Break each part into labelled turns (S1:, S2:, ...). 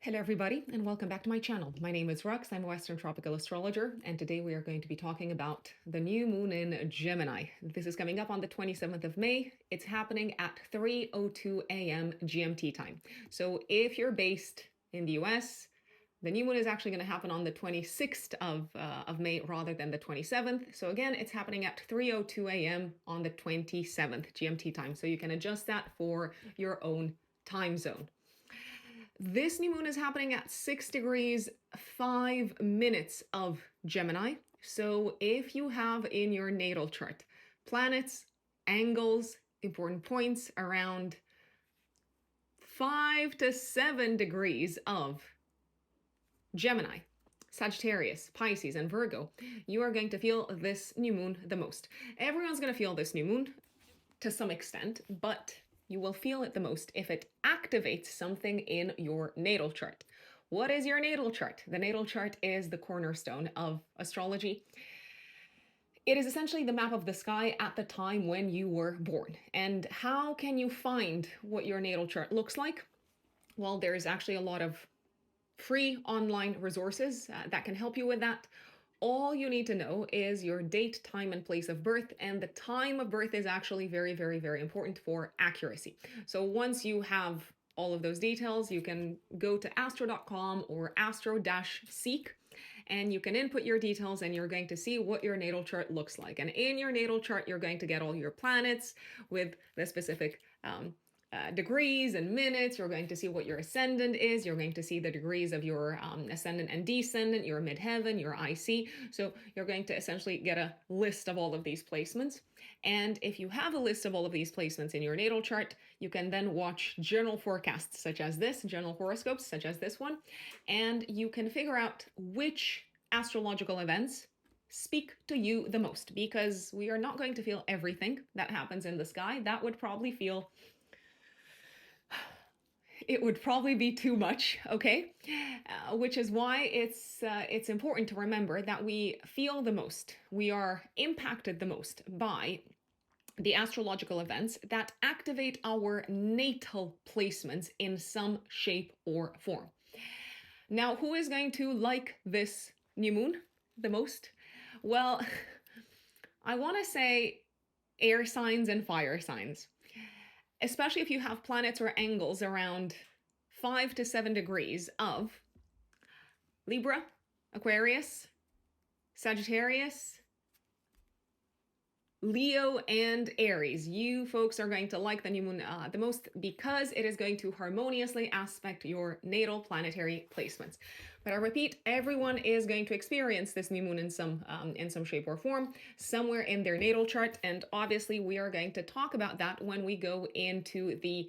S1: Hello everybody and welcome back to my channel. My name is Rux, I'm a Western Tropical Astrologer, and today we are going to be talking about the new moon in Gemini. This is coming up on the 27th of May. It's happening at 3:02 a.m. GMT time. So if you're based in the US, the new moon is actually going to happen on the 26th of May rather than the 27th. So again, it's happening at 3:02 a.m. on the 27th GMT time. So you can adjust that for your own time zone. This new moon is happening at 6 degrees 5 minutes of Gemini. So if you have in your natal chart planets, angles, important points around 5 to 7 degrees of Gemini, Sagittarius, Pisces, and Virgo, you are going to feel this new moon the most. Everyone's going to feel this new moon to some extent, but you will feel it the most if it activates something in your natal chart. What is your natal chart? The natal chart is the cornerstone of astrology. It is essentially the map of the sky at the time when you were born. And how can you find what your natal chart looks like? Well, there's actually a lot of free online resources that can help you with that. All you need to know is your date, time, and place of birth, and the time of birth is actually very, very, very important for accuracy. So once you have all of those details, you can go to astro.com or astro-seek, and you can input your details and you're going to see what your natal chart looks like. And in your natal chart, you're going to get all your planets with the specific degrees and minutes. You're going to see what your ascendant is. You're going to see the degrees of your ascendant and descendant, your midheaven, your IC. So you're going to essentially get a list of all of these placements. And if you have a list of all of these placements in your natal chart, you can then watch general forecasts such as this, general horoscopes such as this one, and you can figure out which astrological events speak to you the most, because we are not going to feel everything that happens in the sky. That would probably feel it would probably be too much, okay? Which is why it's important to remember that we feel the most, we are impacted the most by the astrological events that activate our natal placements in some shape or form. Now, who is going to like this new moon the most? Well, I want to say air signs and fire signs. Especially if you have planets or angles around 5 to 7 degrees of Libra, Aquarius, Sagittarius, Leo, and Aries. You folks are going to like the new moon the most because it is going to harmoniously aspect your natal planetary placements. But I repeat, everyone is going to experience this new moon in some shape or form, somewhere in their natal chart. And obviously, we are going to talk about that when we go into the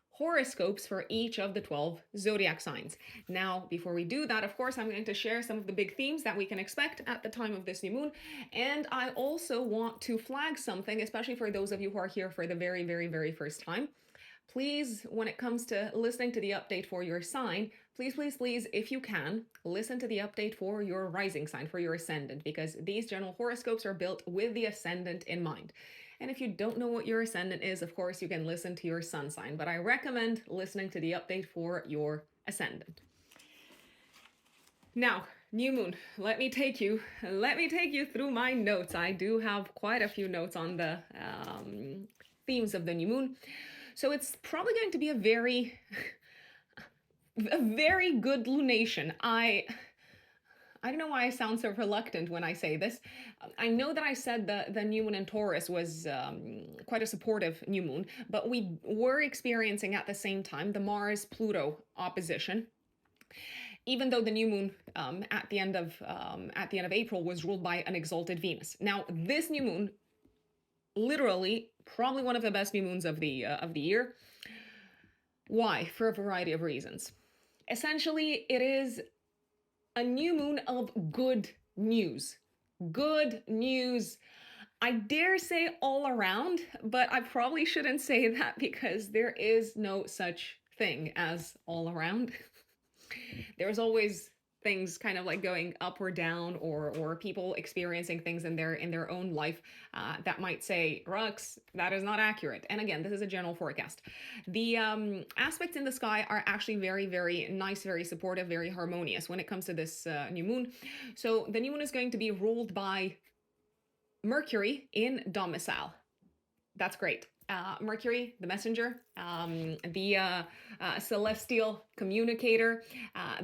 S1: horoscopes for each of the 12 zodiac signs. Now, before we do that, of course, I'm going to share some of the big themes that we can expect at the time of this new moon. And I also want to flag something, especially for those of you who are here for the very, very, very first time. Please, when it comes to listening to the update for your sign, please, please, please, if you can, listen to the update for your rising sign, for your ascendant, because these general horoscopes are built with the ascendant in mind. And if you don't know what your ascendant is, of course, you can listen to your sun sign, but I recommend listening to the update for your ascendant. Now, new moon, let me take you through my notes. I do have quite a few notes on the themes of the new moon. So it's probably going to be a very good lunation. I don't know why I sound so reluctant when I say this. I know that I said the new moon in Taurus was quite a supportive new moon, but we were experiencing at the same time the Mars-Pluto opposition. Even though the new moon at the end of April was ruled by an exalted Venus. Now, this new moon, literally, probably one of the best new moons of the year. Why? For a variety of reasons. Essentially, it is a new moon of good news. Good news. I dare say all around, but I probably shouldn't say that because there is no such thing as all around. There's always things kind of like going up or down, or people experiencing things in their own life that might say, Rux, that is not accurate. And again, this is a general forecast. The aspects in the sky are actually very, very nice, very supportive, very harmonious when it comes to this new moon. So the new moon is going to be ruled by Mercury in domicile. That's great. Mercury, the messenger, the celestial communicator,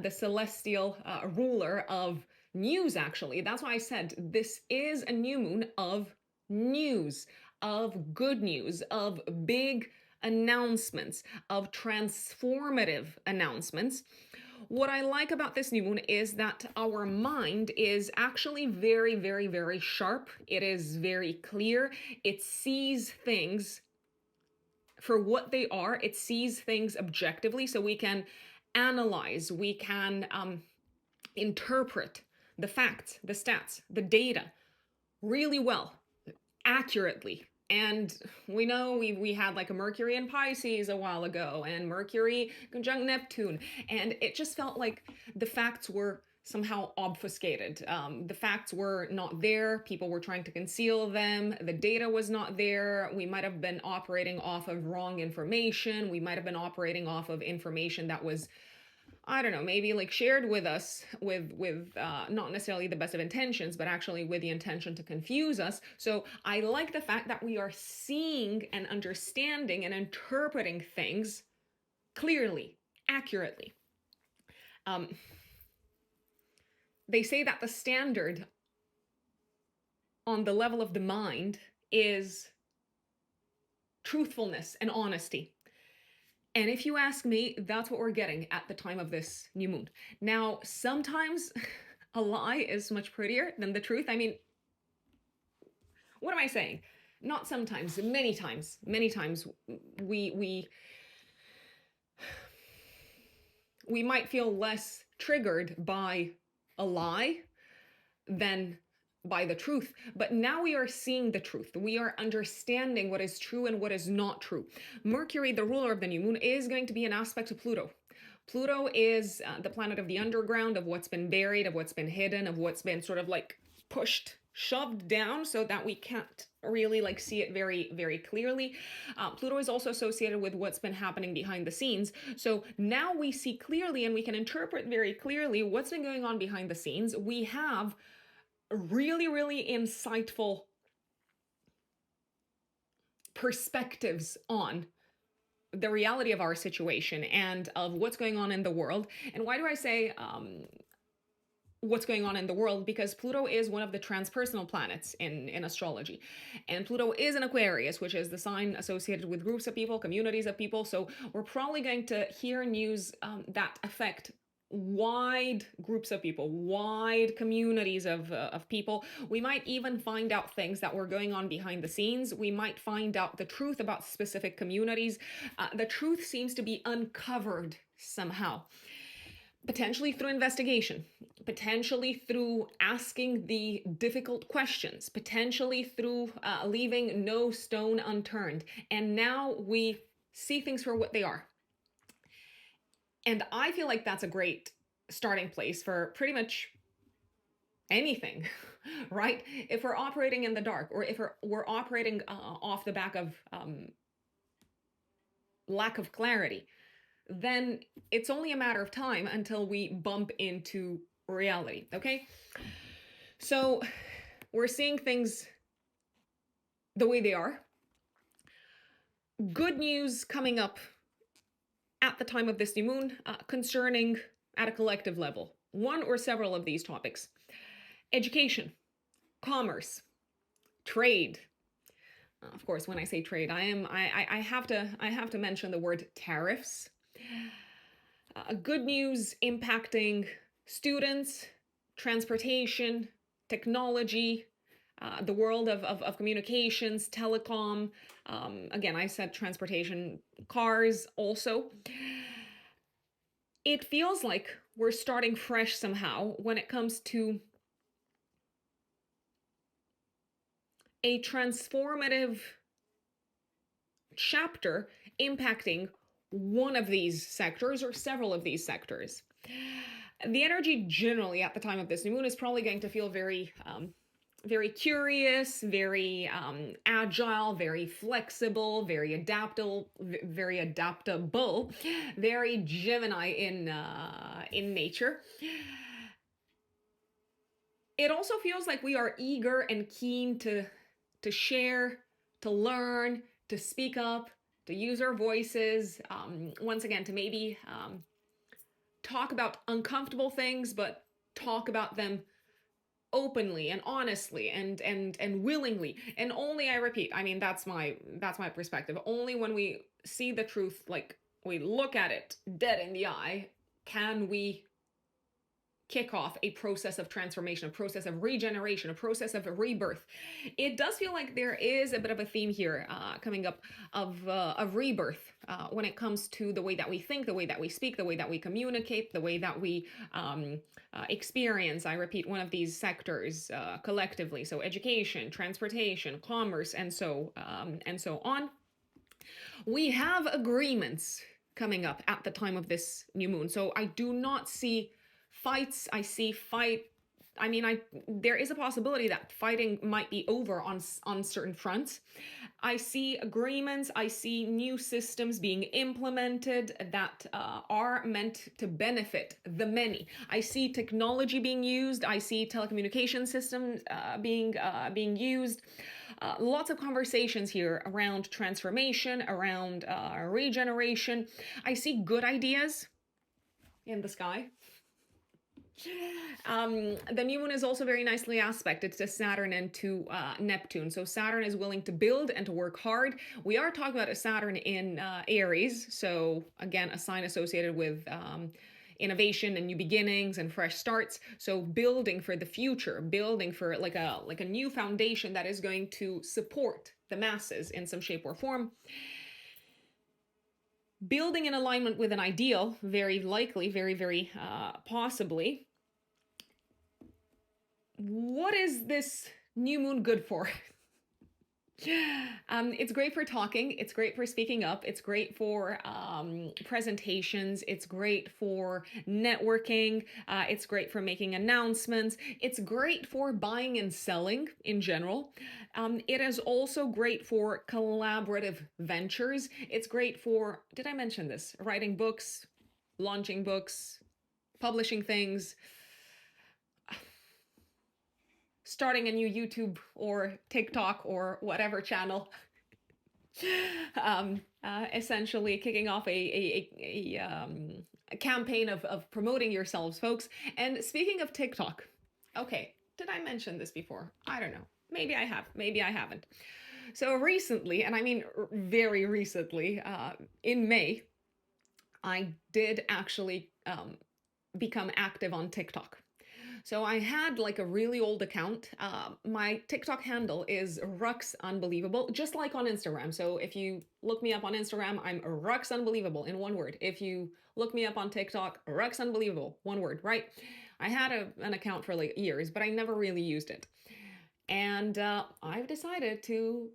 S1: the celestial ruler of news, actually. That's why I said this is a new moon of news, of good news, of big announcements, of transformative announcements. What I like about this new moon is that our mind is actually very, very, very sharp. It is very clear. It sees things for what they are. It sees things objectively, so we can analyze, we can interpret the facts, the stats, the data really well, accurately. And we know we had like a Mercury in Pisces a while ago, and Mercury conjunct Neptune, and it just felt like the facts were somehow obfuscated. The facts were not there. People were trying to conceal them. The data was not there. We might have been operating off of wrong information. We might have been operating off of information that was, I don't know, maybe like shared with us with not necessarily the best of intentions, but actually with the intention to confuse us. So I like the fact that we are seeing and understanding and interpreting things clearly, accurately. They say that the standard on the level of the mind is truthfulness and honesty. And if you ask me, that's what we're getting at the time of this new moon. Now, sometimes a lie is much prettier than the truth. I mean, what am I saying? Not sometimes, many times we might feel less triggered by a lie than by the truth. But now we are seeing the truth. We are understanding what is true and what is not true. Mercury, the ruler of the new moon, is going to be an aspect to Pluto. Pluto is the planet of the underground, of what's been buried, of what's been hidden, of what's been sort of like pushed, shoved down so that we can't really like see it very, very clearly. Pluto is also associated with what's been happening behind the scenes. So now we see clearly and we can interpret very clearly what's been going on behind the scenes. We have really, really insightful perspectives on the reality of our situation and of what's going on in the world. And why do I say what's going on in the world? Because Pluto is one of the transpersonal planets in astrology. And Pluto is an Aquarius, which is the sign associated with groups of people, communities of people. So we're probably going to hear news that affect wide groups of people, wide communities of people. We might even find out things that were going on behind the scenes. We might find out the truth about specific communities. The truth seems to be uncovered somehow. Potentially through investigation, potentially through asking the difficult questions, potentially through leaving no stone unturned. And now we see things for what they are. And I feel like that's a great starting place for pretty much anything, right? If we're operating in the dark, or if we're operating off the back of lack of clarity, then it's only a matter of time until we bump into reality, okay? So we're seeing things the way they are. Good news coming up at the time of this new moon concerning at a collective level one or several of these topics: education, commerce, trade. Of course, when I say trade, I have to mention the word tariffs. Good news impacting students, transportation, technology, the world of communications, telecom. Again, I said transportation, cars also. It feels like we're starting fresh somehow when it comes to a transformative chapter impacting one of these sectors or several of these sectors. The energy generally at the time of this new moon is probably going to feel very curious, very agile, very flexible, very adaptable, very Gemini in nature. It also feels like we are eager and keen to share, to learn, to speak up, to use our voices. Once again, to maybe talk about uncomfortable things, but talk about them openly and honestly and willingly. And only, I repeat, I mean, that's my perspective. Only when we see the truth, like we look at it dead in the eye, can we kick off a process of transformation, a process of regeneration, a process of rebirth. It does feel like there is a bit of a theme here coming up of rebirth when it comes to the way that we think, the way that we speak, the way that we communicate, the way that we experience, I repeat, one of these sectors collectively. So education, transportation, commerce, and so on. We have agreements coming up at the time of this new moon. So I do not see fights. I see there is a possibility that fighting might be over on certain fronts. I see agreements. I see new systems being implemented that are meant to benefit the many. I see technology being used. I see telecommunication systems being used. Lots of conversations here around transformation, around regeneration. I see good ideas in the sky. The new moon is also very nicely aspected to Saturn and to Neptune. So Saturn is willing to build and to work hard. We are talking about a Saturn in Aries. So again, a sign associated with innovation and new beginnings and fresh starts. So building for the future, building for like a new foundation that is going to support the masses in some shape or form. Building in alignment with an ideal, very likely, very possibly. What is this new moon good for? It's great for talking. It's great for speaking up. It's great for presentations. It's great for networking. It's great for making announcements. It's great for buying and selling in general. It is also great for collaborative ventures. It's great for, did I mention this? Writing books, launching books, publishing things, starting a new YouTube or TikTok or whatever channel. Essentially kicking off a campaign of promoting yourselves, folks. And speaking of TikTok, okay, did I mention this before? I don't know. Maybe I have, maybe I haven't. So recently, and I mean very recently, in May, I did actually become active on TikTok. So I had like a really old account. My TikTok handle is Rux Unbelievable, just like on Instagram. So if you look me up on Instagram, I'm Rux Unbelievable in one word. If you look me up on TikTok, Rux Unbelievable, one word, right? I had an account for like years, but I never really used it. And I've decided to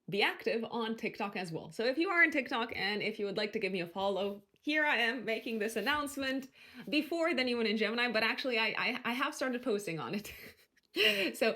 S1: be active on TikTok as well. So if you are on TikTok and if you would like to give me a follow, here I am making this announcement before the new one in Gemini, but actually I have started posting on it. So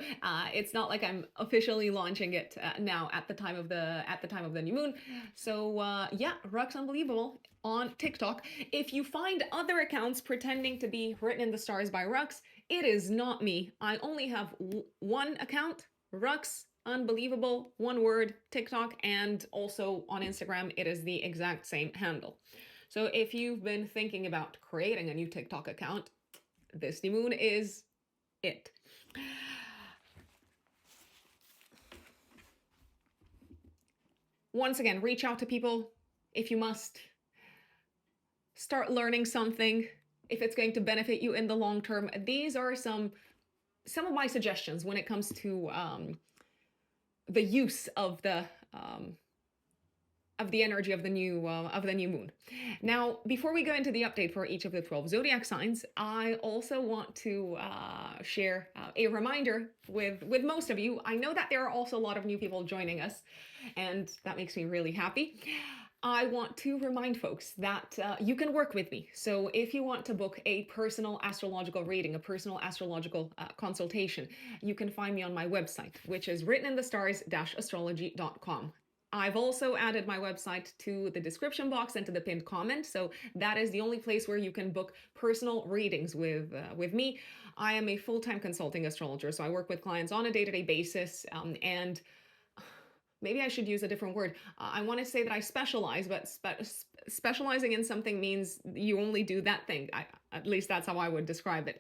S1: it's not like I'm officially launching it now at the time of the new moon. So yeah, Rux Unbelievable on TikTok. If you find other accounts pretending to be written in the stars by Rux, it is not me. I only have one account, Rux Unbelievable, one word, TikTok, and also on Instagram, it is the exact same handle. So if you've been thinking about creating a new TikTok account, this new moon is it. Once again, reach out to people if you must. Start learning something if it's going to benefit you in the long term. These are some of my suggestions when it comes to the use of the energy of the new moon. Now, before we go into the update for each of the 12 zodiac signs, I also want to share a reminder with most of you. I know that there are also a lot of new people joining us, and that makes me really happy. I want to remind folks that you can work with me. So if you want to book a personal astrological reading, a personal astrological consultation, you can find me on my website, which is writteninthestars-astrology.com. I've also added my website to the description box and to the pinned comment. So that is the only place where you can book personal readings with me. I am a full-time consulting astrologer, so I work with clients on a day-to-day basis, and maybe I should use a different word. I want to say that I specialize, but specializing in something means you only do that thing. At least that's how I would describe it.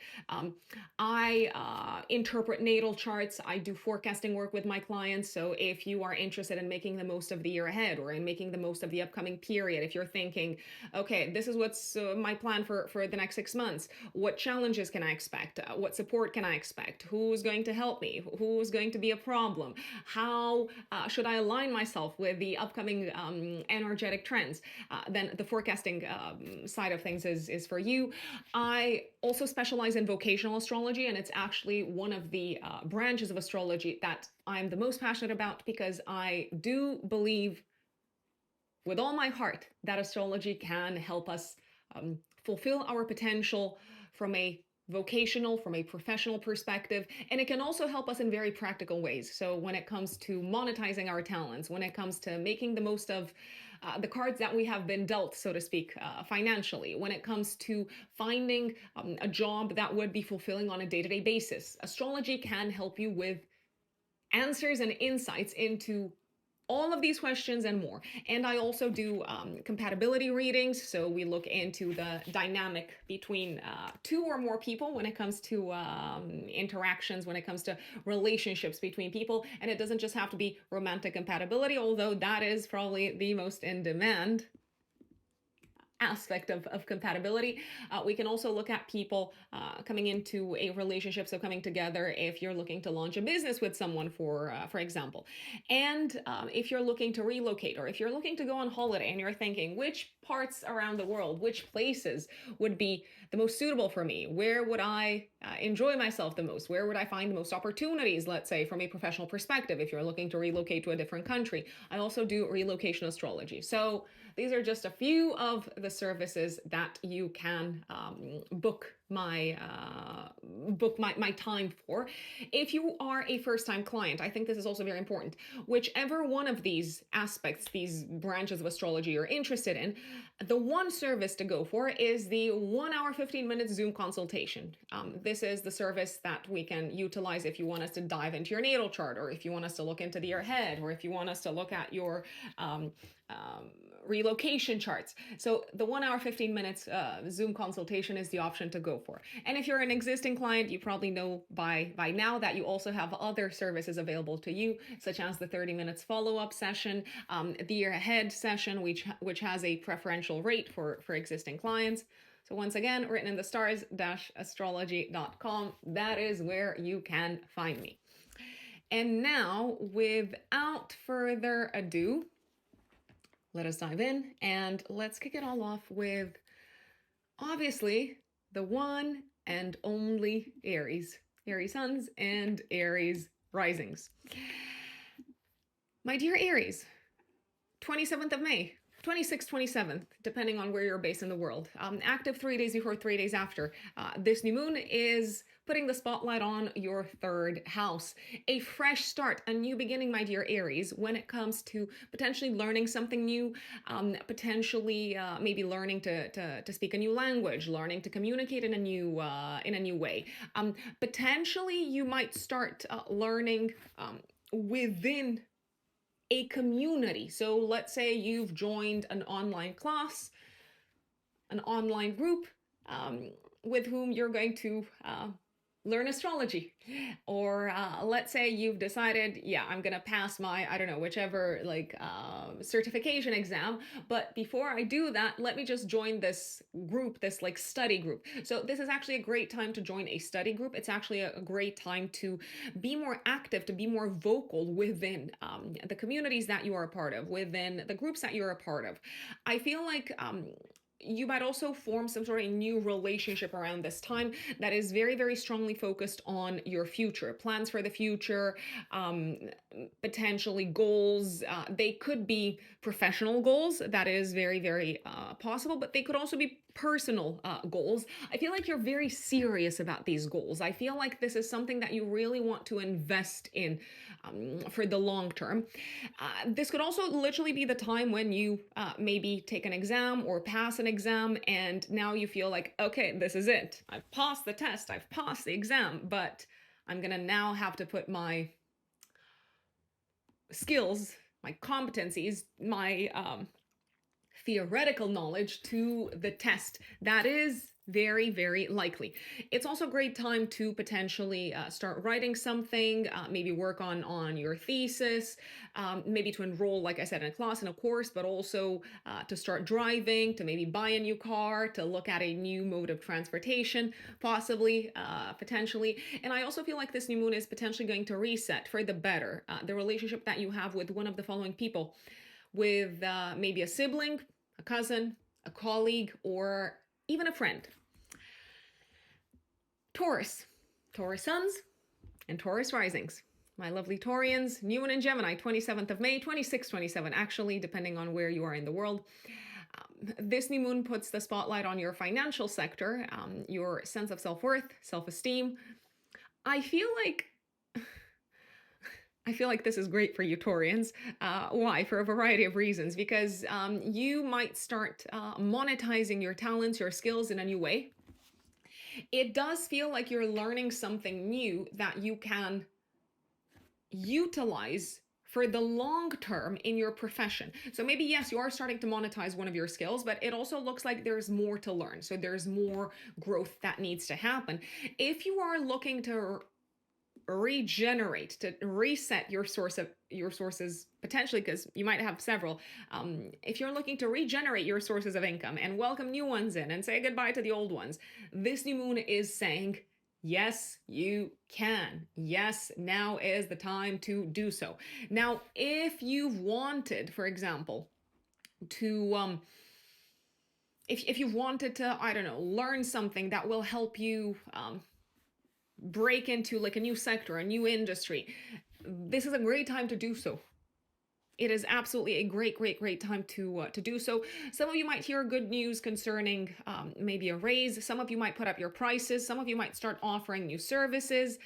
S1: I interpret natal charts. I do forecasting work with my clients. So if you are interested in making the most of the year ahead or in making the most of the upcoming period, if you're thinking, okay, this is what's my plan for the next 6 months, what challenges can I expect? What support can I expect? Who's going to help me? Who's going to be a problem? How should I align myself with the upcoming energetic trends? Then the forecasting side of things is for you. I also specialize in vocational astrology, and it's actually one of the branches of astrology that I'm the most passionate about, because I do believe with all my heart that astrology can help us fulfill our potential from a vocational, from a professional perspective, and it can also help us in very practical ways. So when it comes to monetizing our talents, when it comes to making the most of the cards that we have been dealt, so to speak, financially, when it comes to finding a job that would be fulfilling on a day-to-day basis, astrology can help you with answers and insights into all of these questions and more. And I also do compatibility readings. So we look into the dynamic between two or more people when it comes to interactions, when it comes to relationships between people. And it doesn't just have to be romantic compatibility, although that is probably the most in demand aspect of compatibility. We can also look at people coming into a relationship, so coming together if you're looking to launch a business with someone, for example. And if you're looking to relocate, or if you're looking to go on holiday and you're thinking which parts around the world, which places would be the most suitable for me, where would I enjoy myself the most, where would I find the most opportunities, let's say from a professional perspective, if you're looking to relocate to a different country. I also do relocation astrology. So these are just a few of the services that you can book my time for. If you are a first-time client, I think this is also very important. Whichever one of these aspects, these branches of astrology you're interested in, the one service to go for is the 1 hour, 15 minutes Zoom consultation. This is the service that we can utilize if you want us to dive into your natal chart, or if you want us to look into your head, or if you want us to look at your relocation charts. So the 1 hour, 15 minutes Zoom consultation is the option to go for. And if you're an existing client, you probably know by now that you also have other services available to you, such as the 30 minutes follow-up session, the year ahead session, which has a preferential rate for existing clients. So once again, writteninthestars-astrology.com, that is where you can find me. And now, without further ado, let us dive in, and let's kick it all off with, obviously, the one and only Aries. Aries suns and Aries risings. My dear Aries, 27th of May, 26th, 27th, depending on where you're based in the world. Active 3 days before, 3 days after. This new moon is putting the spotlight on your third house. A fresh start, a new beginning, my dear Aries, when it comes to potentially learning something new, potentially maybe learning to speak a new language, learning to communicate in a new way. Potentially you might start learning within a community. So let's say you've joined an online class, an online group with whom you're going to learn astrology. Or let's say you've decided, yeah, I'm gonna pass my, I don't know, whichever certification exam, but before I do that, let me just join this group, this study group. So this is actually a great time to join a study group. It's actually a great time to be more active, to be more vocal within the communities that you are a part of, within the groups that you're a part of. I feel like you might also form some sort of new relationship around this time that is very, very strongly focused on your future, plans for the future, um, potentially goals. They could be professional goals. That is very, very possible, but they could also be personal goals. I feel like you're very serious about these goals. I feel like this is something that you really want to invest in for the long term. This could also literally be the time when you maybe take an exam or pass an exam, and now you feel like, okay, this is it. I've passed the test, I've passed the exam, but I'm gonna now have to put my skills, my competencies, my theoretical knowledge to the test. That is very, very likely. It's also a great time to potentially start writing something, maybe work on your thesis, maybe to enroll, like I said, in a class, in a course, but also to start driving, to maybe buy a new car, to look at a new mode of transportation, possibly, potentially. And I also feel like this new moon is potentially going to reset for the better the relationship that you have with one of the following people, with maybe a sibling, a cousin, a colleague, or even a friend. Taurus, Taurus suns, and Taurus risings. My lovely Taurians, new moon in Gemini, 27th of May, 26, 27 actually, depending on where you are in the world. This new moon puts the spotlight on your financial sector, your sense of self-worth, self-esteem. I feel like this is great for you Taurians. Why? For a variety of reasons. Because you might start monetizing your talents, your skills in a new way. It does feel like you're learning something new that you can utilize for the long term in your profession. So maybe, yes, you are starting to monetize one of your skills, but it also looks like there's more to learn. So there's more growth that needs to happen. If you are looking to regenerate, to reset your sources potentially, because you might have several, if you're looking to regenerate your sources of income and welcome new ones in and say goodbye to the old ones, this new moon is saying, yes, you can. Yes, now is the time to do so. Now, if you've wanted, for example, to if you've wanted to, I don't know, learn something that will help you break into like a new sector, a new industry, this is a great time to do so. It is absolutely a great time to do so. Some of you might hear good news concerning maybe a raise. Some of you might put up your prices. Some of you might start offering new services.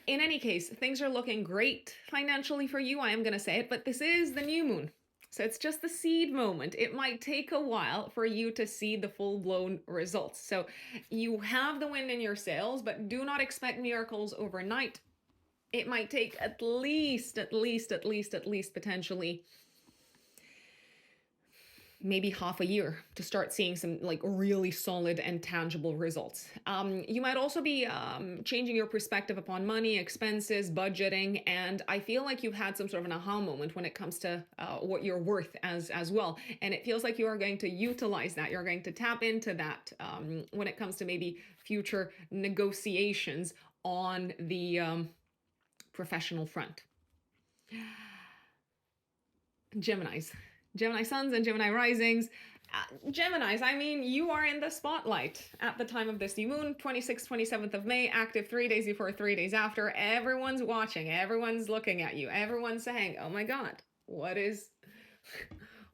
S1: In any case, things are looking great financially for you. I am going to say it, but this is the new moon. So it's just the seed moment. It might take a while for you to see the full-blown results. So you have the wind in your sails, but do not expect miracles overnight. It might take at least potentially maybe half a year to start seeing some like really solid and tangible results. You might also be changing your perspective upon money, expenses, budgeting, and I feel like you've had some sort of an aha moment when it comes to what you're worth as well. And it feels like you are going to utilize that. You're going to tap into that when it comes to maybe future negotiations on the professional front. Gemini suns and Gemini risings. Geminis, I mean, you are in the spotlight at the time of this new moon, 26th, 27th of May, active 3 days before, 3 days after. Everyone's watching, everyone's looking at you, everyone's saying, oh my God, what is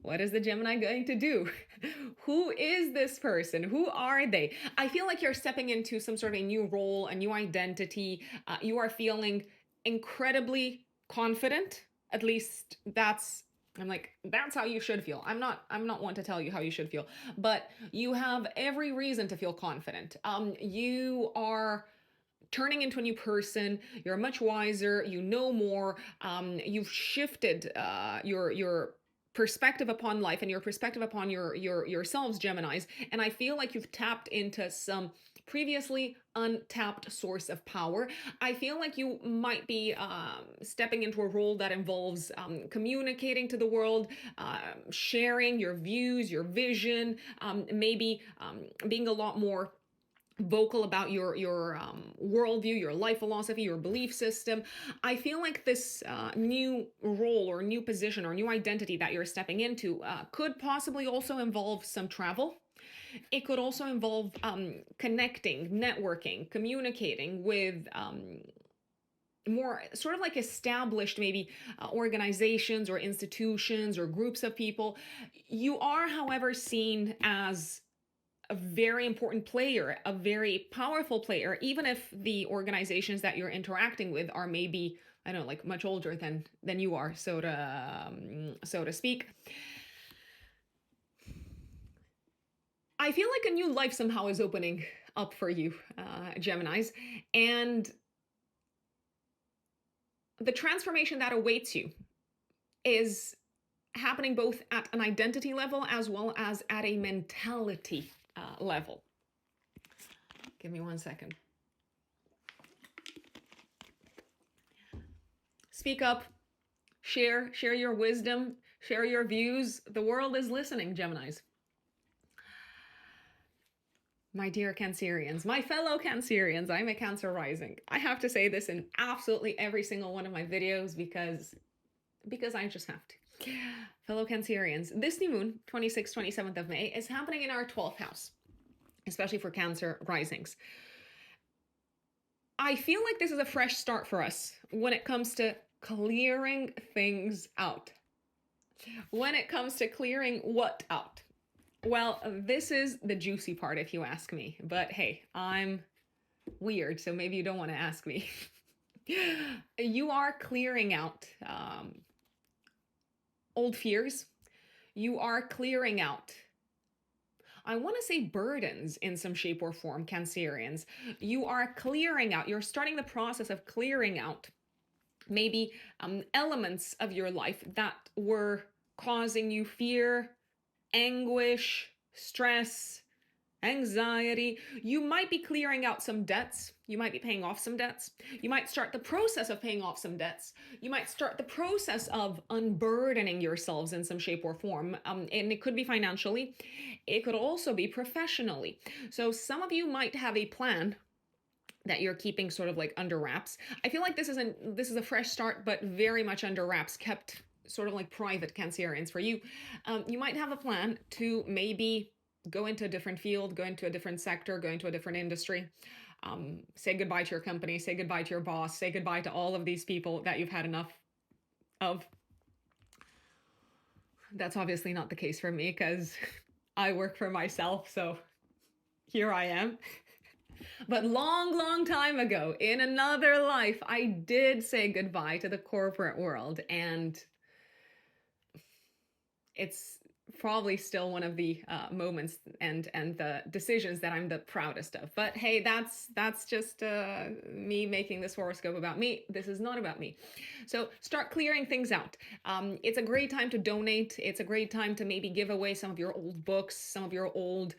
S1: the Gemini going to do? Who is this person? Who are they? I feel like you're stepping into some sort of a new role, a new identity. You are feeling incredibly confident. At least that's how you should feel. I'm not one to tell you how you should feel, but you have every reason to feel confident. You are turning into a new person. You're much wiser. You know more. You've shifted your perspective upon life and your perspective upon yourselves, Geminis. And I feel like you've tapped into some previously untapped source of power. I feel like you might be stepping into a role that involves communicating to the world, sharing your views, your vision, maybe being a lot more vocal about your worldview, your life philosophy, your belief system. I feel like this new role or new position or new identity that you're stepping into could possibly also involve some travel. It could also involve connecting, networking, communicating with more sort of like established maybe organizations or institutions or groups of people. You are, however, seen as a very important player, a very powerful player, even if the organizations that you're interacting with are maybe, I don't know, like much older than you are, so to speak. I feel like a new life somehow is opening up for you, Geminis, and the transformation that awaits you is happening both at an identity level as well as at a mentality level. Give me 1 second. Speak up, share your wisdom, share your views. The world is listening, Geminis. My dear Cancerians, my fellow Cancerians, I'm a Cancer rising. I have to say this in absolutely every single one of my videos because I just have to. Fellow Cancerians, this new moon, 26th, 27th of May, is happening in our 12th house, especially for Cancer risings. I feel like this is a fresh start for us when it comes to clearing things out. When it comes to clearing what out? Well, this is the juicy part, if you ask me. But hey, I'm weird, so maybe you don't want to ask me. You are clearing out old fears. You are clearing out, I want to say, burdens in some shape or form, Cancerians. You are clearing out, you're starting the process of clearing out maybe elements of your life that were causing you fear, anguish, stress, anxiety. You might be clearing out some debts. You might be paying off some debts. You might start the process of paying off some debts. You might start the process of unburdening yourselves in some shape or form. And it could be financially. It could also be professionally. So some of you might have a plan that you're keeping sort of like under wraps. I feel like this is a fresh start, but very much under wraps, kept sort of like private, Cancerians, for you. You might have a plan to maybe go into a different field, go into a different sector, go into a different industry, say goodbye to your company, say goodbye to your boss, say goodbye to all of these people that you've had enough of. That's obviously not the case for me because I work for myself, so here I am. But long time ago, in another life, I did say goodbye to the corporate world, and it's probably still one of the moments and the decisions that I'm the proudest of. But hey, that's just me making this horoscope about me. This is not about me. So start clearing things out. It's a great time to donate. It's a great time to maybe give away some of your old books, some of your old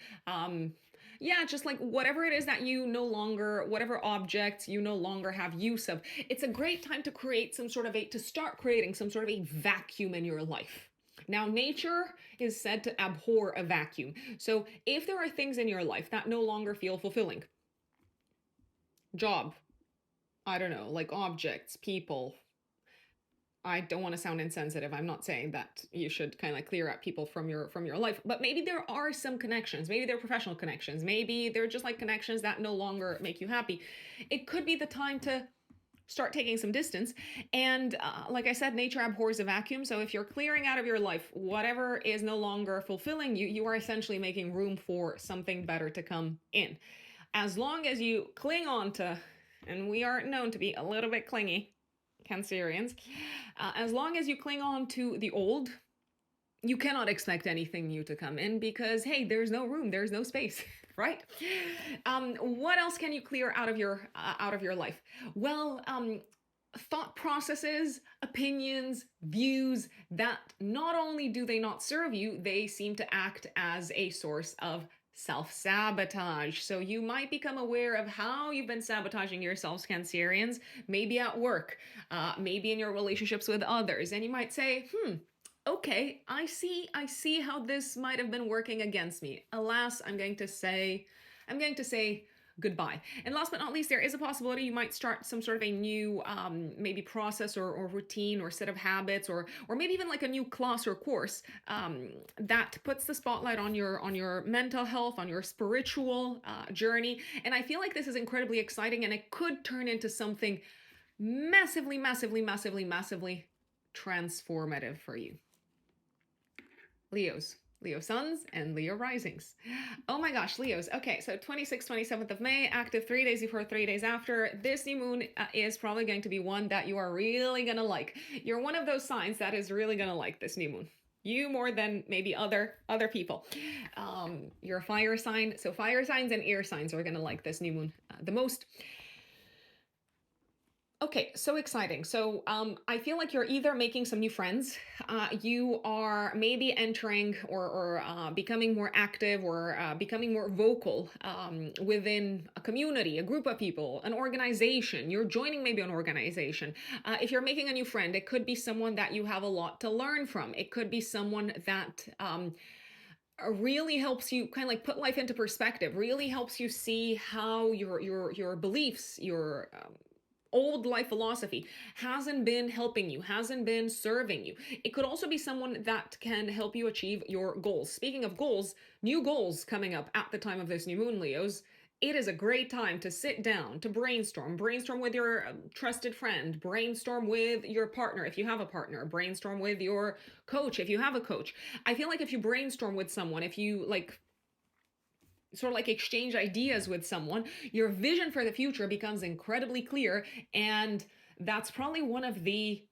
S1: yeah, just like whatever it is that you no longer, whatever objects you no longer have use of. It's a great time to create some sort of to start creating some sort of a vacuum in your life. Now, nature is said to abhor a vacuum. So if there are things in your life that no longer feel fulfilling, job, I don't know, like objects, people, I don't want to sound insensitive. I'm not saying that you should kind of like clear out people from your life, but maybe there are some connections. Maybe they're professional connections. Maybe they're just like connections that no longer make you happy. It could be the time to start taking some distance. And like I said, nature abhors a vacuum. So if you're clearing out of your life whatever is no longer fulfilling you, you are essentially making room for something better to come in. As long as you cling on to, and we are known to be a little bit clingy, Cancerians, as long as you cling on to the old, you cannot expect anything new to come in because, hey, there's no room, there's no space, right? What else can you clear out of your life? Well, thought processes, opinions, views that not only do they not serve you, they seem to act as a source of self-sabotage. So you might become aware of how you've been sabotaging yourselves, Cancerians, maybe at work, maybe in your relationships with others, and you might say, okay, I see how this might have been working against me. Alas, I'm going to say goodbye. And last but not least, there is a possibility you might start some sort of a new maybe process or routine or set of habits, or maybe even like a new class or course that puts the spotlight on your mental health, on your spiritual journey. And I feel like this is incredibly exciting, and it could turn into something massively, massively, massively, massively transformative for you. Leos. Leo suns and Leo risings. Oh my gosh, Leos. Okay, so 26th, 27th of May, active 3 days before, 3 days after. This new moon is probably going to be one that you are really gonna like. You're one of those signs that is really gonna like this new moon. You more than maybe other people. You're a fire sign, so fire signs and air signs are gonna like this new moon the most. Okay, so exciting. So I feel like you're either making some new friends, you are maybe entering or becoming more active, or becoming more vocal within a community, a group of people, an organization. You're joining maybe an organization. If you're making a new friend, it could be someone that you have a lot to learn from. It could be someone that really helps you kind of like put life into perspective, really helps you see how your beliefs, your old life philosophy hasn't been helping you, hasn't been serving you. It could also be someone that can help you achieve your goals. Speaking of goals, new goals coming up at the time of this new moon, Leos. It is a great time to sit down, to brainstorm with your trusted friend, brainstorm with your partner if you have a partner, brainstorm with your coach if you have a coach. I feel like if you brainstorm with someone, if you like sort of like exchange ideas with someone, your vision for the future becomes incredibly clear. And that's probably one of the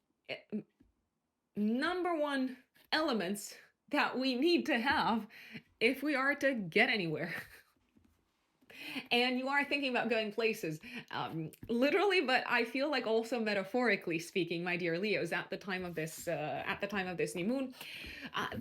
S1: number one elements that we need to have if we are to get anywhere. And you are thinking about going places, literally, but I feel like also metaphorically speaking, my dear Leos, at the time of this new moon.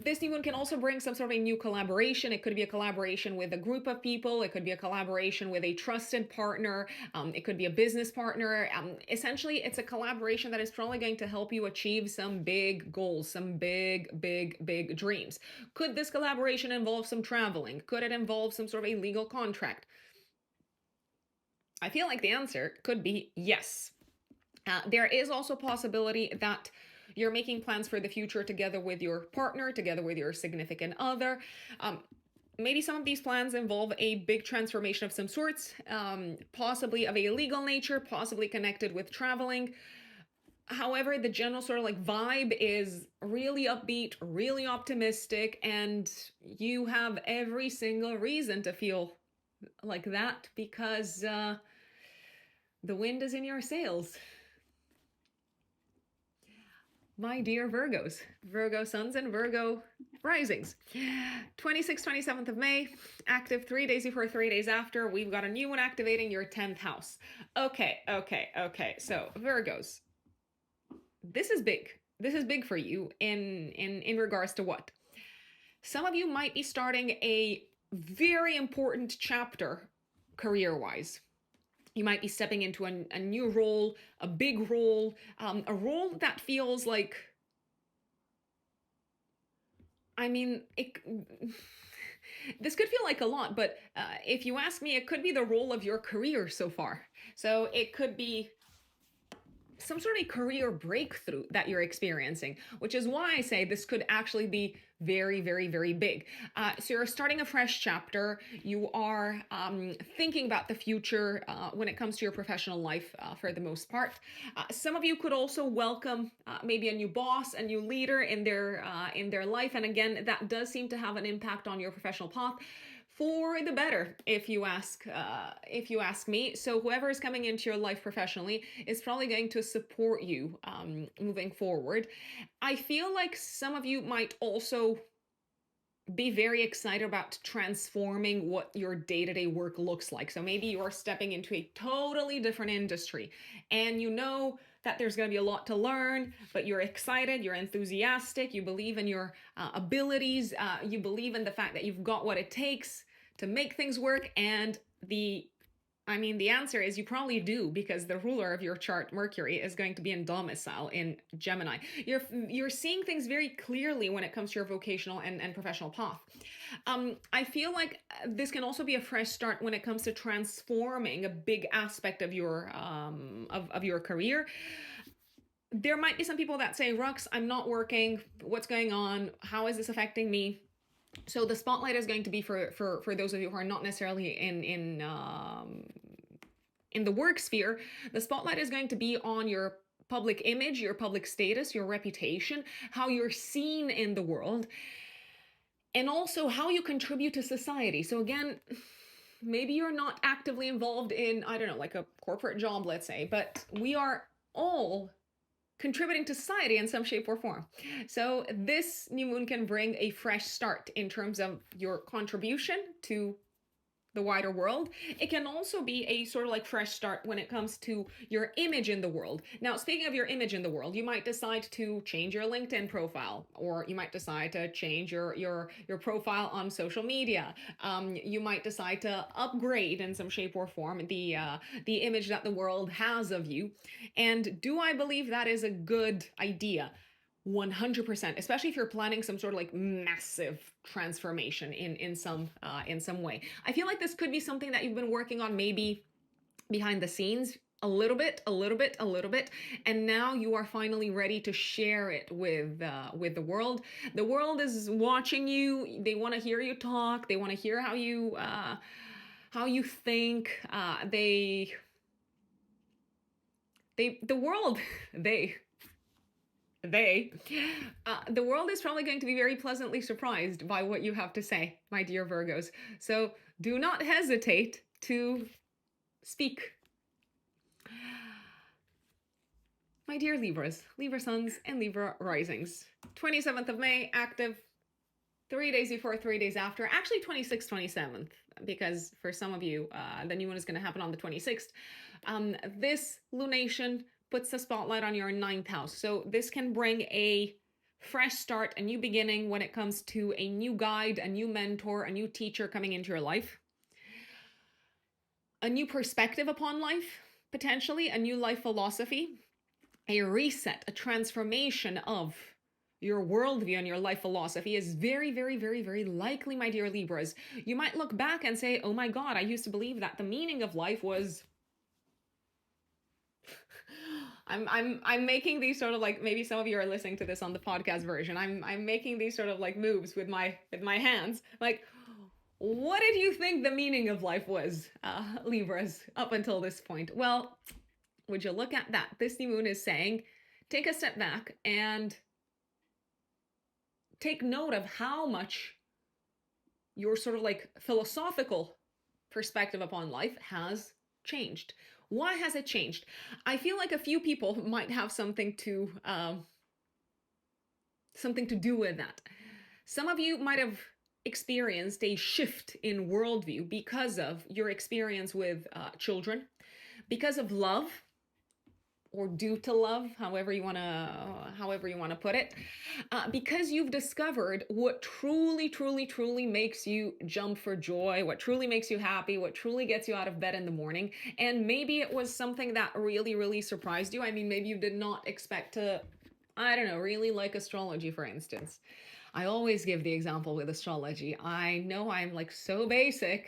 S1: This new moon can also bring some sort of a new collaboration. It could be a collaboration with a group of people. It could be a collaboration with a trusted partner. It could be a business partner. Essentially, it's a collaboration that is probably going to help you achieve some big goals, some big, big, big dreams. Could this collaboration involve some traveling? Could it involve some sort of a legal contract? I feel like the answer could be yes. There is also a possibility that you're making plans for the future together with your partner, together with your significant other. Maybe some of these plans involve a big transformation of some sorts, possibly of a legal nature, possibly connected with traveling. However, the general sort of like vibe is really upbeat, really optimistic, and you have every single reason to feel like that, because the wind is in your sails. My dear Virgos, Virgo suns and Virgo risings. 26th, 27th of May, active 3 days before, 3 days after. We've got a new one activating your 10th house. Okay. So Virgos, this is big. This is big for you in regards to what? Some of you might be starting a very important chapter career-wise. You might be stepping into a new role, a big role, a role that feels like, I mean, this could feel like a lot, but if you ask me, it could be the role of your career so far. So it could be some sort of career breakthrough that you're experiencing, which is why I say this could actually be very, very, very big. So you're starting a fresh chapter. You are thinking about the future when it comes to your professional life for the most part. Some of you could also welcome maybe a new boss, a new leader in their life. And again, that does seem to have an impact on your professional path, for the better, if you ask me. So whoever is coming into your life professionally is probably going to support you moving forward. I feel like some of you might also be very excited about transforming what your day-to-day work looks like. So maybe you're stepping into a totally different industry, and you know that there's going to be a lot to learn, but you're excited, you're enthusiastic, you believe in your abilities, you believe in the fact that you've got what it takes to make things work, and the I mean, the answer is you probably do, because the ruler of your chart, Mercury, is going to be in domicile in Gemini. You're seeing things very clearly when it comes to your vocational and professional path. I feel like this can also be a fresh start when it comes to transforming a big aspect of your of your career. There might be some people that say, Rux, I'm not working. What's going on? How is this affecting me? So the spotlight is going to be for those of you who are not necessarily in the work sphere. The spotlight is going to be on your public image, your public status, your reputation, how you're seen in the world, and also how you contribute to society. So again, maybe you're not actively involved in, I don't know, like a corporate job, let's say, but we are all contributing to society in some shape or form. So this new moon can bring a fresh start in terms of your contribution to the wider world. It can also be a sort of like fresh start when it comes to your image in the world. Now, speaking of your image in the world, you might decide to change your LinkedIn profile, or you might decide to change your profile on social media. You might decide to upgrade in some shape or form the image that the world has of you. And do I believe that is a good idea? 100%, especially if you're planning some sort of like massive transformation in some way. I feel like this could be something that you've been working on maybe behind the scenes a little bit, and now you are finally ready to share it with the world. The world is watching you. They want to hear you talk. They want to hear how you think. The world is probably going to be very pleasantly surprised by what you have to say, my dear Virgos. So do not hesitate to speak. My dear Libras, Libra suns and Libra risings. 27th of May, active. 3 days before, 3 days after. Actually 26th, 27th, because for some of you, the new one is going to happen on the 26th. This lunation puts the spotlight on your 9th house. So this can bring a fresh start, a new beginning when it comes to a new guide, a new mentor, a new teacher coming into your life. A new perspective upon life, potentially, a new life philosophy, a reset, a transformation of your worldview and your life philosophy is very, very, very, very likely, my dear Libras. You might look back and say, oh my God, I used to believe that the meaning of life was... I'm making these sort of like, maybe some of you are listening to this on the podcast version. I'm making these sort of like moves with my hands. Like, what did you think the meaning of life was, Libras, up until this point? Well, would you look at that? This new moon is saying, take a step back and take note of how much your sort of like philosophical perspective upon life has changed. Why has it changed? I feel like a few people might have something to do with that. Some of you might have experienced a shift in worldview because of your experience with children, because of love, or due to love, however you want to put it, because you've discovered what truly makes you jump for joy, what truly makes you happy, what truly gets you out of bed in the morning. And maybe it was something that really surprised you. I mean, maybe you did not expect to, I don't know, really like astrology, for instance. I always give the example with astrology. I know I'm like so basic,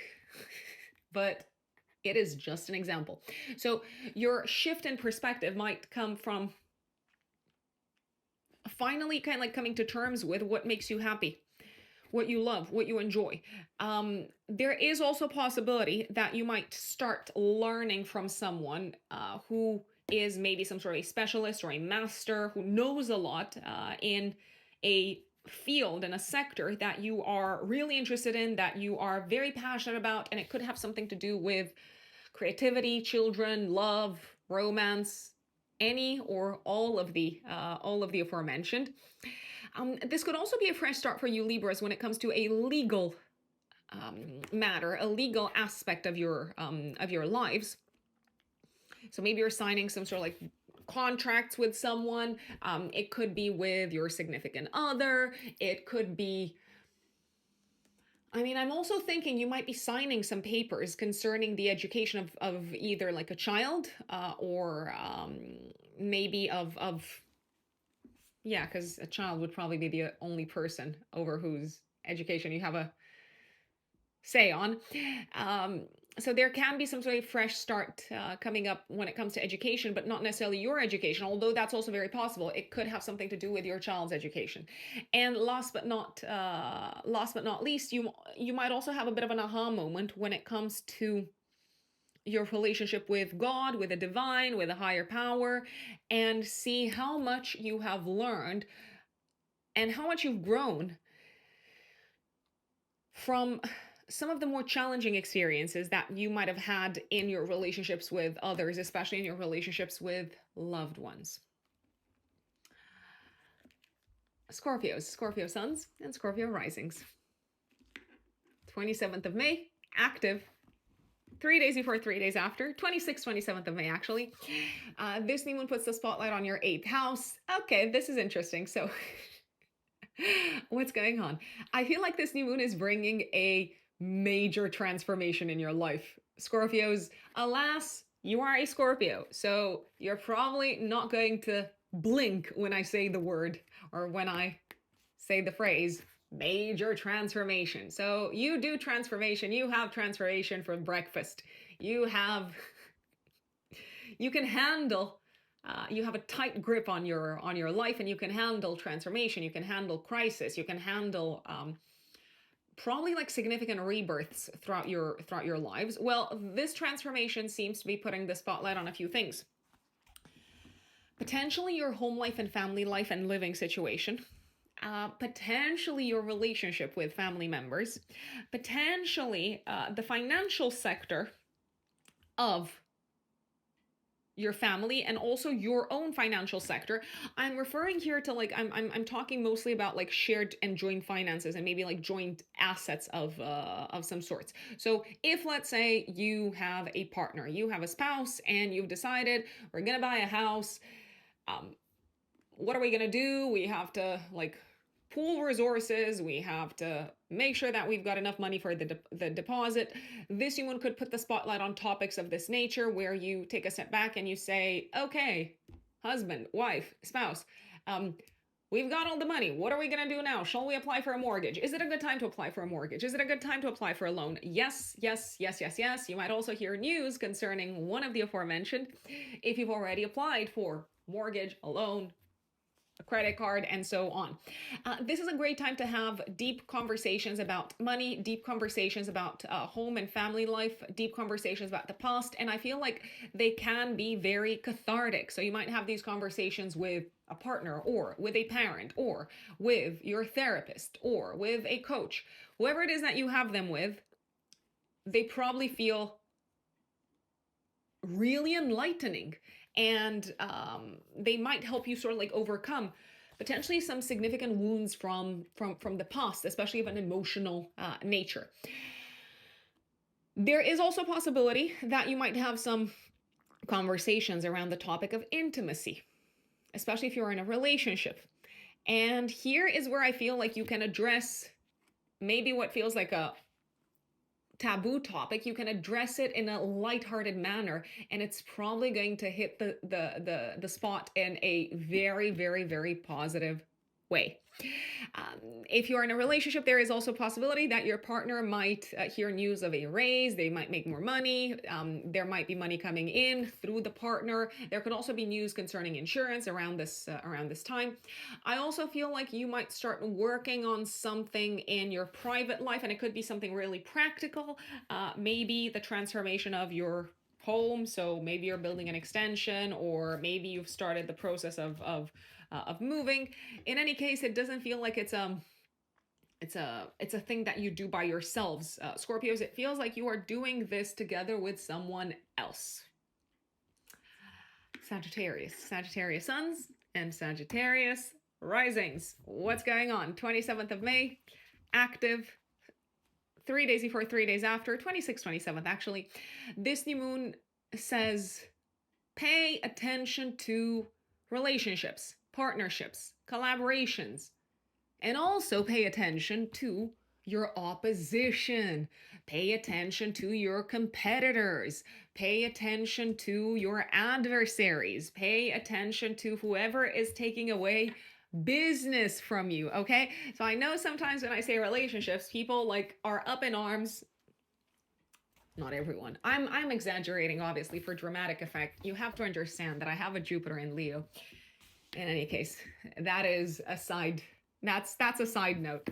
S1: but it is just an example. So your shift in perspective might come from finally kind of like coming to terms with what makes you happy, what you love, what you enjoy. There is also a possibility that you might start learning from someone who is maybe some sort of a specialist or a master who knows a lot in a field and a sector that you are really interested in, that you are very passionate about, and it could have something to do with creativity, children, love, romance, any or all of the aforementioned. This could also be a fresh start for you Libras when it comes to a legal matter, a legal aspect of your lives. So maybe you're signing some sort of like contracts with someone. It could be with your significant other. It could be, I mean, I'm also thinking you might be signing some papers concerning the education of either like a child or maybe of yeah, because a child would probably be the only person over whose education you have a say on. Um, so there can be some sort of fresh start coming up when it comes to education, but not necessarily your education, although that's also very possible. It could have something to do with your child's education. And last but not least, you might also have a bit of an aha moment when it comes to your relationship with God, with the divine, with a higher power, and see how much you have learned and how much you've grown from some of the more challenging experiences that you might have had in your relationships with others, especially in your relationships with loved ones. Scorpios, Scorpio suns, and Scorpio risings. 27th of May, active. 3 days before, 3 days after, 26th, 27th of May, actually. This new moon puts the spotlight on your 8th house. Okay, this is interesting. So, what's going on? I feel like this new moon is bringing a major transformation in your life. Scorpios, alas, you are a Scorpio. So, you're probably not going to blink when I say the word or when I say the phrase major transformation. So you do transformation, you have transformation for breakfast. You can handle you have a tight grip on your life, and you can handle transformation, you can handle crisis, you can handle probably like significant rebirths throughout your lives. Well, this transformation seems to be putting the spotlight on a few things. Potentially your home life and family life and living situation. Potentially your relationship with family members, potentially the financial sector of your family, and also your own financial sector. I'm referring here to like I'm talking mostly about like shared and joint finances, and maybe like joint assets of some sorts. So if, let's say, you have a partner, you have a spouse, and you've decided we're gonna buy a house. What are we gonna do? We have to like pool resources, we have to make sure that we've got enough money for the deposit. This new moon could put the spotlight on topics of this nature, where you take a step back and you say, okay, husband, wife, spouse, we've got all the money. What are we going to do now? Shall we apply for a mortgage? Is it a good time to apply for a mortgage? Is it a good time to apply for a loan? Yes, yes, yes, yes, yes. You might also hear news concerning one of the aforementioned if you've already applied for mortgage, a loan, a credit card, and so on. This is a great time to have deep conversations about money, deep conversations about home and family life, deep conversations about the past, and I feel like they can be very cathartic. So you might have these conversations with a partner, or with a parent, or with your therapist, or with a coach. Whoever it is that you have them with, they probably feel really enlightening, and they might help you sort of like overcome potentially some significant wounds from the past, especially of an emotional nature. There is also a possibility that you might have some conversations around the topic of intimacy, especially if you're in a relationship. And here is where I feel like you can address maybe what feels like a taboo topic. You can address it in a lighthearted manner, and it's probably going to hit the spot in a very, very, very positive way. If you're in a relationship, there is also a possibility that your partner might hear news of a raise. They might make more money. There might be money coming in through the partner. There could also be news concerning insurance around this time. I also feel like you might start working on something in your private life, and it could be something really practical. Maybe the transformation of your home. So maybe you're building an extension, or maybe you've started the process of moving. In any case, it doesn't feel like it's a thing that you do by yourselves, Scorpios. It feels like you are doing this together with someone else. Sagittarius suns and Sagittarius risings. What's going on? 27th of May, active. 3 days before, 3 days after, 26th, 27th, actually. This new moon says, pay attention to relationships, partnerships, collaborations, and also pay attention to your opposition. Pay attention to your competitors. Pay attention to your adversaries. Pay attention to whoever is taking away business from you, okay? So I know sometimes when I say relationships, people like are up in arms. Not everyone. I'm exaggerating, obviously, for dramatic effect. You have to understand that I have a Jupiter in Leo. In any case, that is a side. That's a side note.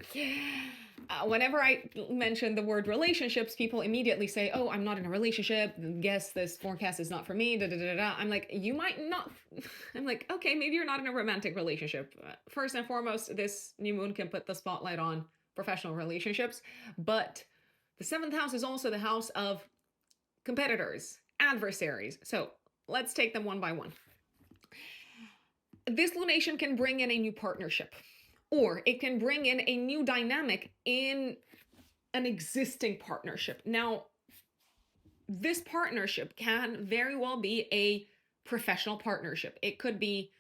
S1: Whenever I mention the word relationships, people immediately say, "Oh, I'm not in a relationship. Guess this forecast is not for me." Da, da, da, da. I'm like, you might not. I'm like, okay, maybe you're not in a romantic relationship. First and foremost, this new moon can put the spotlight on professional relationships, but the seventh house is also the house of competitors, adversaries. So let's take them one by one. This lunation can bring in a new partnership, or it can bring in a new dynamic in an existing partnership. Now, this partnership can very well be a professional partnership. It could be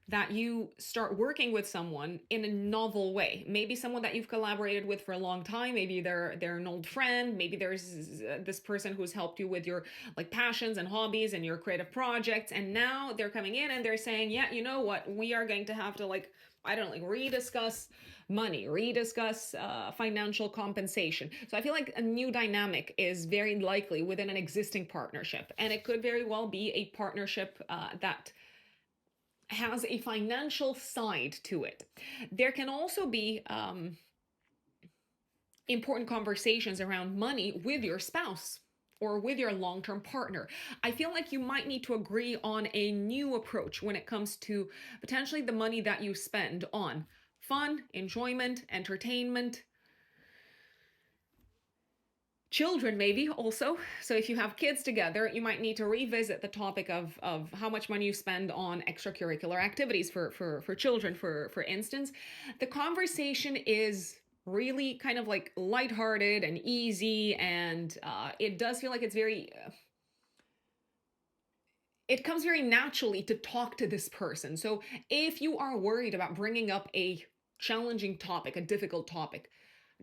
S1: that you start working with someone in a novel way. Maybe someone that you've collaborated with for a long time. Maybe they're an old friend. Maybe there's this person who's helped you with your like passions and hobbies and your creative projects. And now they're coming in and they're saying, yeah, you know what? We are going to have to rediscuss money, rediscuss financial compensation. So I feel like a new dynamic is very likely within an existing partnership. And it could very well be a partnership that has a financial side to it. There can also be important conversations around money with your spouse or with your long-term partner. I feel like you might need to agree on a new approach when it comes to potentially the money that you spend on fun, enjoyment, entertainment, children maybe also. So if you have kids together, you might need to revisit the topic of how much money you spend on extracurricular activities for children, for instance. The conversation is really kind of like lighthearted and easy, and it does feel like it's very it comes very naturally to talk to this person. So if you are worried about bringing up a challenging topic, a difficult topic,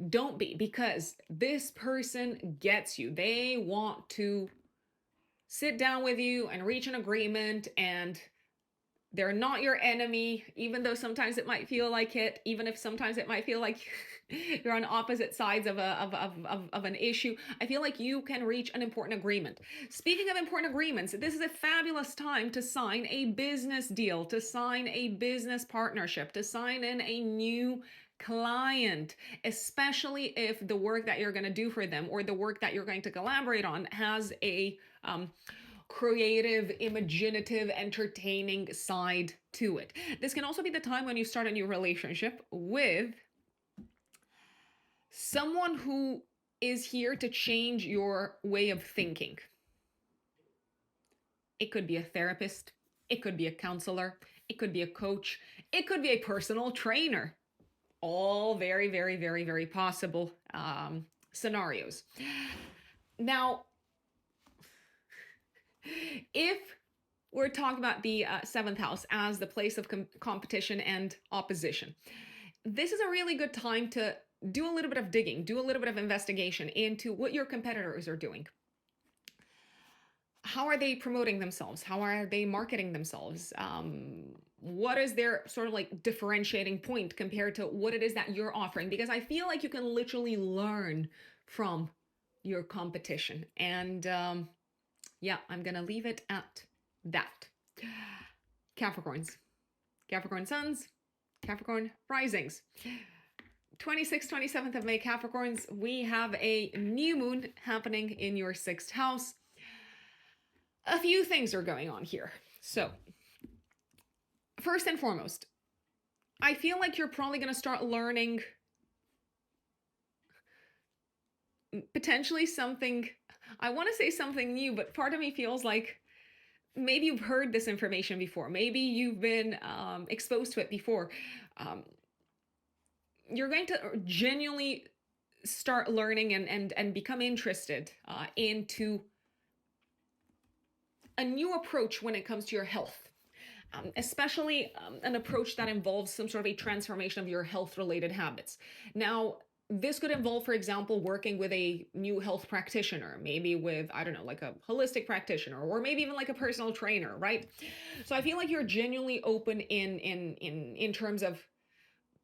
S1: don't be, because this person gets you. They want to sit down with you and reach an agreement, and they're not your enemy, even though sometimes it might feel like it, even if sometimes it might feel like you're on opposite sides of an issue. I feel like you can reach an important agreement. Speaking of important agreements, this is a fabulous time to sign a business deal, to sign a business partnership, to sign in a new client, especially if the work that you're going to do for them or the work that you're going to collaborate on has a creative, imaginative, entertaining side to it. This can also be the time when you start a new relationship with someone who is here to change your way of thinking. It could be a therapist, it could be a counselor, it could be a coach, it could be a personal trainer. All very, very, very, very possible scenarios. Now, if we're talking about the seventh house as the place of competition and opposition, this is a really good time to do a little bit of digging, do a little bit of investigation into what your competitors are doing. How are they promoting themselves? How are they marketing themselves? What is their sort of like differentiating point compared to what it is that you're offering? Because I feel like you can literally learn from your competition. And yeah, I'm going to leave it at that. Capricorns, Capricorn suns, Capricorn risings. 26th, 27th of May, Capricorns, we have a new moon happening in your sixth house. A few things are going on here. So, first and foremost, I feel like you're probably going to start learning potentially something, I want to say something new, but part of me feels like maybe you've heard this information before. Maybe you've been exposed to it before. You're going to genuinely start learning and become interested into a new approach when it comes to your health, especially an approach that involves some sort of a transformation of your health-related habits. Now, this could involve, for example, working with a new health practitioner, maybe with, I don't know, like a holistic practitioner, or maybe even like a personal trainer, right? So I feel like you're genuinely open in terms of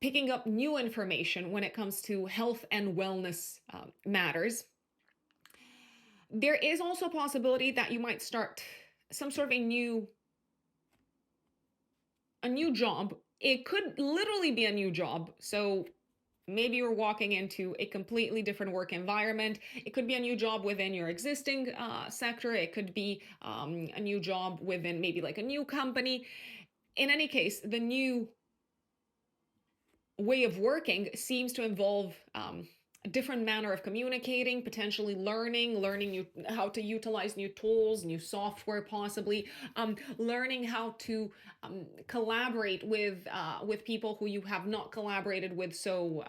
S1: picking up new information when it comes to health and wellness matters. There is also a possibility that you might start some sort of a new job. It could literally be a new job. So maybe you're walking into a completely different work environment. It could be a new job within your existing sector. It could be a new job within maybe like a new company. In any case, the new way of working seems to involve a different manner of communicating, potentially learning how to utilize new tools, new software, possibly learning how to collaborate with people who you have not collaborated with so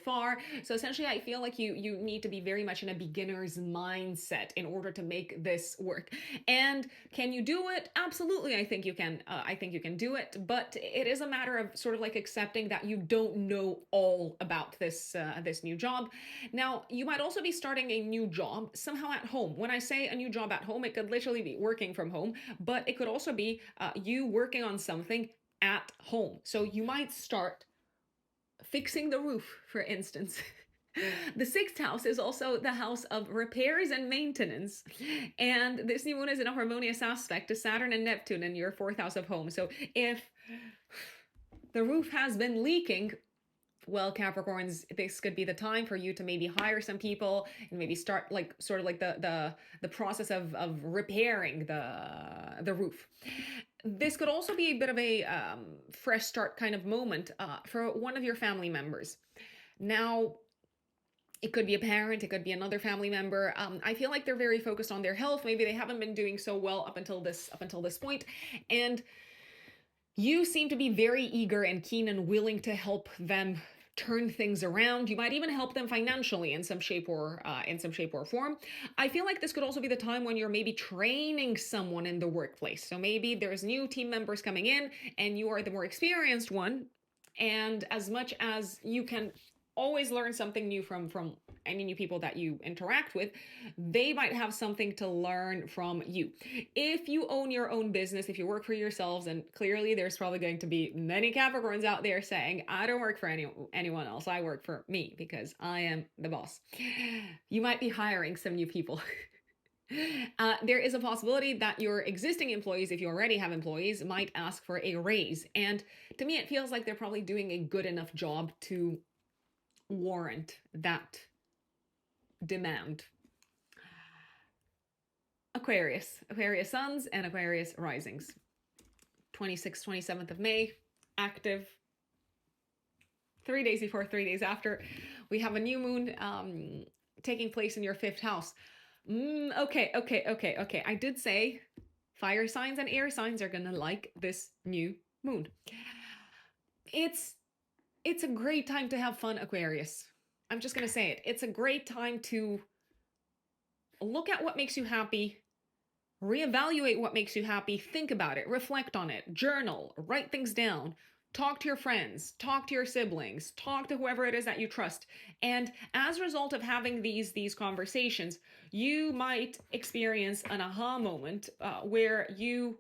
S1: far. So essentially, I feel like you need to be very much in a beginner's mindset in order to make this work. And can you do it? Absolutely, I think you can. I think you can do it, but it is a matter of sort of like accepting that you don't know all about this new job. Now, you might also be starting a new job somehow at home. When I say a new job at home, it could literally be working from home, but it could also be you working on something at home. So you might start fixing the roof, for instance. The sixth house is also the house of repairs and maintenance. And this new moon is in a harmonious aspect to Saturn and Neptune in your fourth house of home. So if the roof has been leaking, well, Capricorns, this could be the time for you to maybe hire some people and maybe start like sort of like the process of repairing the roof. This could also be a bit of a fresh start kind of moment for one of your family members. Now, it could be a parent, it could be another family member. I feel like they're very focused on their health. Maybe they haven't been doing so well up until this point, and you seem to be very eager and keen and willing to help them turn things around. You might even help them financially in some shape or form. I feel like this could also be the time when you're maybe training someone in the workplace. So maybe there's new team members coming in and you are the more experienced one. And as much as you can always learn something new from any new people that you interact with, they might have something to learn from you. If you own your own business, if you work for yourselves, and clearly there's probably going to be many Capricorns out there saying, I don't work for anyone else, I work for me because I am the boss. You might be hiring some new people. There is a possibility that your existing employees, if you already have employees, might ask for a raise. And to me, it feels like they're probably doing a good enough job to warrant that demand. Aquarius suns and Aquarius risings. 26th, 27th of May, active. 3 days before, 3 days after, we have a new moon taking place in your fifth house. Okay. I did say fire signs and air signs are gonna like this new moon. It's a great time to have fun, Aquarius. I'm just gonna say it. It's a great time to look at what makes you happy, reevaluate what makes you happy, think about it, reflect on it, journal, write things down, talk to your friends, talk to your siblings, talk to whoever it is that you trust. And as a result of having these conversations, you might experience an aha moment where you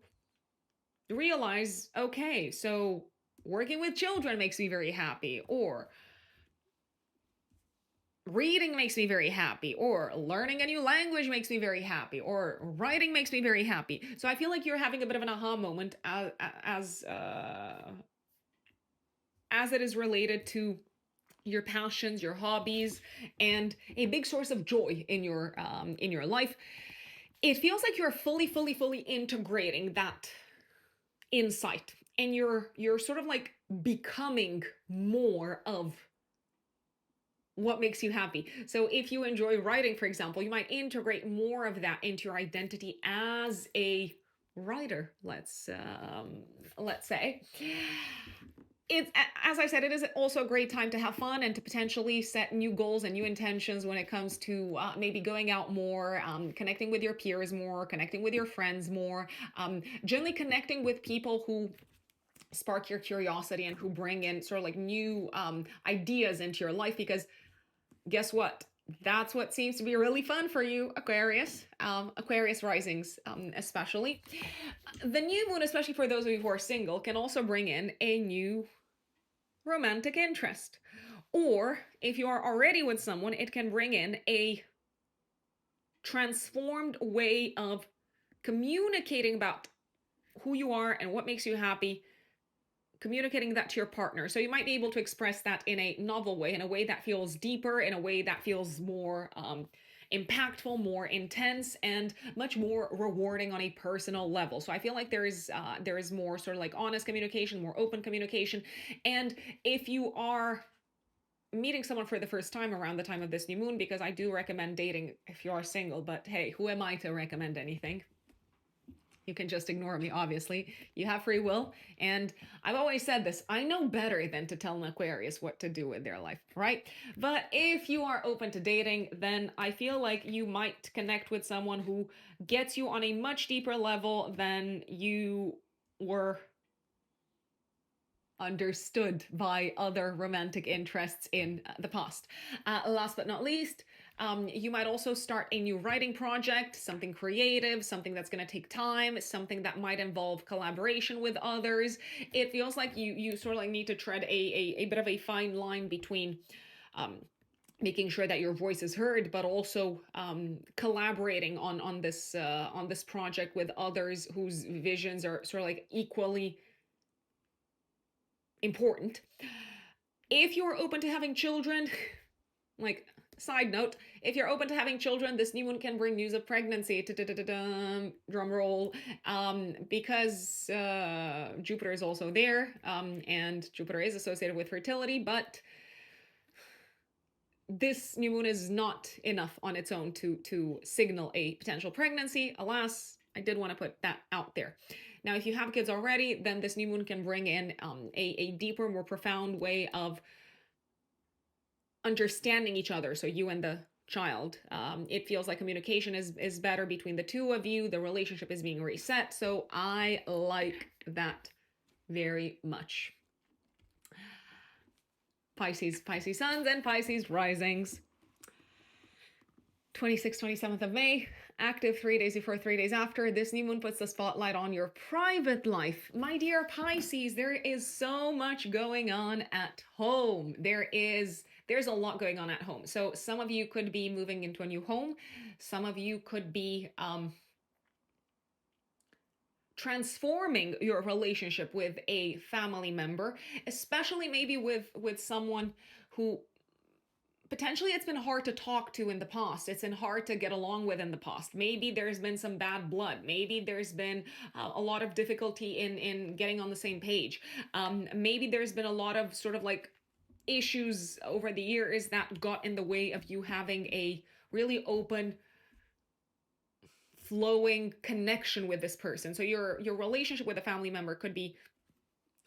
S1: realize, okay, so working with children makes me very happy, or reading makes me very happy, or learning a new language makes me very happy, or writing makes me very happy. So I feel like you're having a bit of an aha moment as it is related to your passions, your hobbies, and a big source of joy in your life. It feels like you're fully integrating that insight, and you're sort of like becoming more of what makes you happy. So if you enjoy writing, for example, you might integrate more of that into your identity as a writer, let's say. It's, as I said, it is also a great time to have fun and to potentially set new goals and new intentions when it comes to maybe going out more, connecting with your peers more, connecting with your friends more, generally connecting with people who spark your curiosity and who bring in sort of like new ideas into your life. Because guess what? That's what seems to be really fun for you, Aquarius. Aquarius risings, especially. The new moon, especially for those of you who are single, can also bring in a new romantic interest. Or if you are already with someone, it can bring in a transformed way of communicating about who you are and what makes you happy, communicating that to your partner. So you might be able to express that in a novel way, in a way that feels deeper, in a way that feels more impactful, more intense, and much more rewarding on a personal level. So I feel like there is more sort of like honest communication, more open communication. And if you are meeting someone for the first time around the time of this new moon, because I do recommend dating if you are single, but hey, who am I to recommend anything? You can just ignore me, obviously. You have free will. And I've always said this, I know better than to tell an Aquarius what to do with their life, right? But if you are open to dating, then I feel like you might connect with someone who gets you on a much deeper level than you were understood by other romantic interests in the past. Last but not least, you might also start a new writing project, something creative, something that's going to take time, something that might involve collaboration with others. It feels like you sort of like need to tread a bit of a fine line between making sure that your voice is heard, but also collaborating on this project with others whose visions are sort of like equally important. If you're open to having children, like side note, if you're open to having children, this new moon can bring news of pregnancy. Drum roll, because Jupiter is also there, and Jupiter is associated with fertility, but this new moon is not enough on its own to signal a potential pregnancy. Alas, I did want to put that out there. Now, if you have kids already, then this new moon can bring in a deeper, more profound way of understanding each other. So you and the child, it feels like communication is better between the two of you. The relationship is being reset. So I like that very much. Pisces suns and Pisces risings. 26th, 27th of May, active 3 days before, 3 days after. This new moon puts the spotlight on your private life. My dear Pisces, there is so much going on at home. There's a lot going on at home. So some of you could be moving into a new home. Some of you could be transforming your relationship with a family member, especially maybe with someone who potentially it's been hard to talk to in the past. It's been hard to get along with in the past. Maybe there's been some bad blood. Maybe there's been a lot of difficulty in getting on the same page. Maybe there's been a lot of sort of like issues over the years that got in the way of you having a really open, flowing connection with this person. So your relationship with a family member could be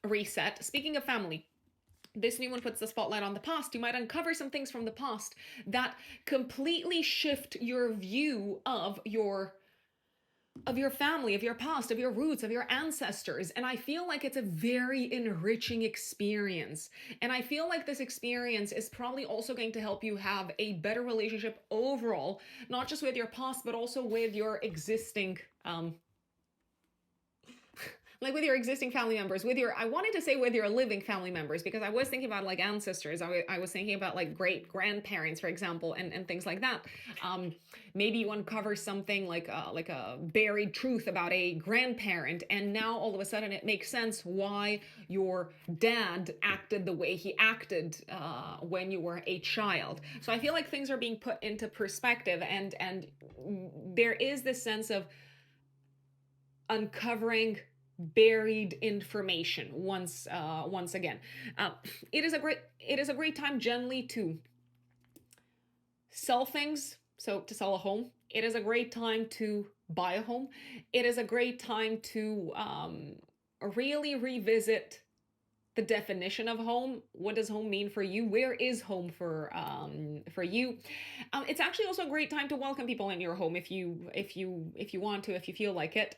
S1: reset. Speaking of family, this new one puts the spotlight on the past. You might uncover some things from the past that completely shift your view of your family, of your past, of your roots, of your ancestors. And I feel like it's a very enriching experience. And I feel like this experience is probably also going to help you have a better relationship overall, not just with your past, but also with your existing like with your existing family members, I wanted to say with your living family members, because I was thinking about like ancestors. I was thinking about like great grandparents, for example, and things like that. Maybe you uncover something like a buried truth about a grandparent, and now all of a sudden it makes sense why your dad acted the way he acted when you were a child. So I feel like things are being put into perspective, and there is this sense of uncovering buried information once again. It is a great time generally to sell things. So to sell a home, it is a great time to buy a home. It is a great time to really revisit the definition of home. What does home mean for you? Where is home for you? It's actually also a great time to welcome people in your home if you want to, if you feel like it.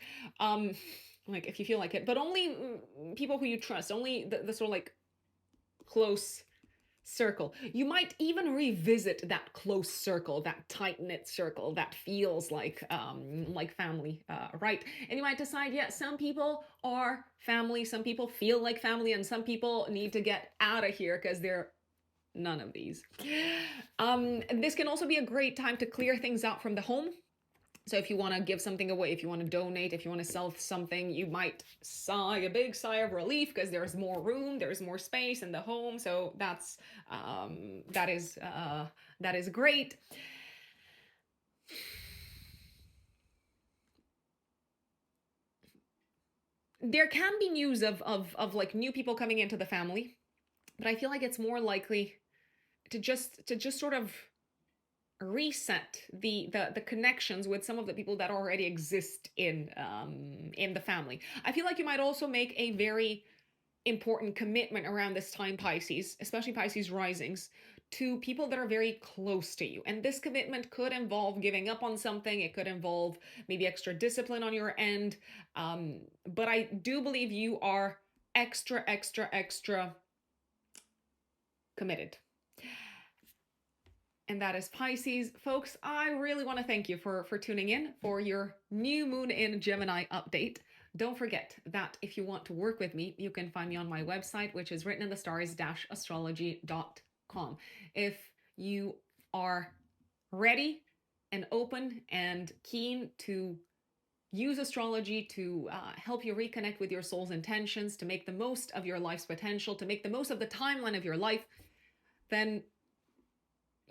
S1: If you feel like it, but only people who you trust, only the sort of like close circle. You might even revisit that close circle, that tight-knit circle that feels like family, right? And you might decide, yeah, some people are family, some people feel like family, and some people need to get out of here because they're none of these. This can also be a great time to clear things out from the home. So if you want to give something away, if you want to donate, if you want to sell something, you might sigh a big sigh of relief because there's more room, there's more space in the home. So that is great. There can be news of like new people coming into the family, but I feel like it's more likely to just sort of reset the connections with some of the people that already exist in the family. I feel like you might also make a very important commitment around this time, Pisces, especially Pisces risings, to people that are very close to you. And this commitment could involve giving up on something. It could involve maybe extra discipline on your end. But I do believe you are extra committed. And that is Pisces. Folks, I really want to thank you for tuning in for your new moon in Gemini update. Don't forget that if you want to work with me, you can find me on my website, which is written in the stars-astrology.com. If you are ready and open and keen to use astrology to help you reconnect with your soul's intentions, to make the most of your life's potential, to make the most of the timeline of your life, then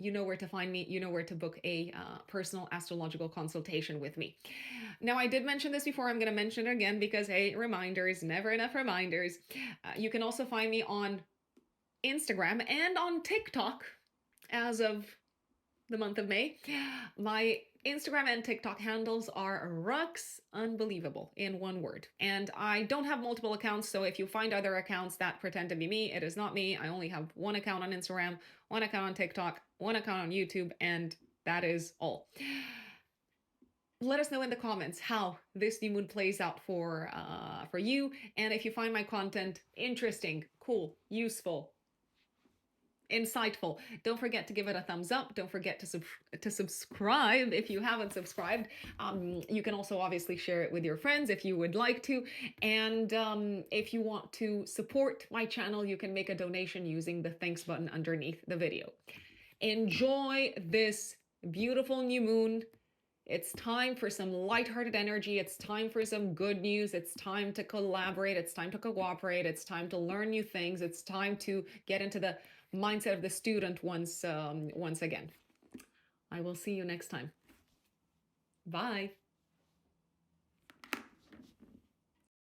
S1: you know where to find me. You know where to book a personal astrological consultation with me. Now, I did mention this before. I'm going to mention it again because, hey, reminders, never enough reminders. You can also find me on Instagram and on TikTok as of the month of May. My Instagram and TikTok handles are Rux Unbelievable in one word. And I don't have multiple accounts, so if you find other accounts that pretend to be me, it is not me. I only have one account on Instagram, one account on TikTok, one account on YouTube, and that is all. Let us know in the comments how this new moon plays out for you, and if you find my content interesting, cool, useful, insightful, don't forget to give it a thumbs up. Don't forget to subscribe if you haven't subscribed. You can also obviously share it with your friends if you would like to. And if you want to support my channel, you can make a donation using the thanks button underneath the video. Enjoy this beautiful new moon. It's time for some lighthearted energy. It's time for some good news. It's time to collaborate. It's time to cooperate. It's time to learn new things. It's time to get into the mindset of the student once again. I will see you next time. Bye.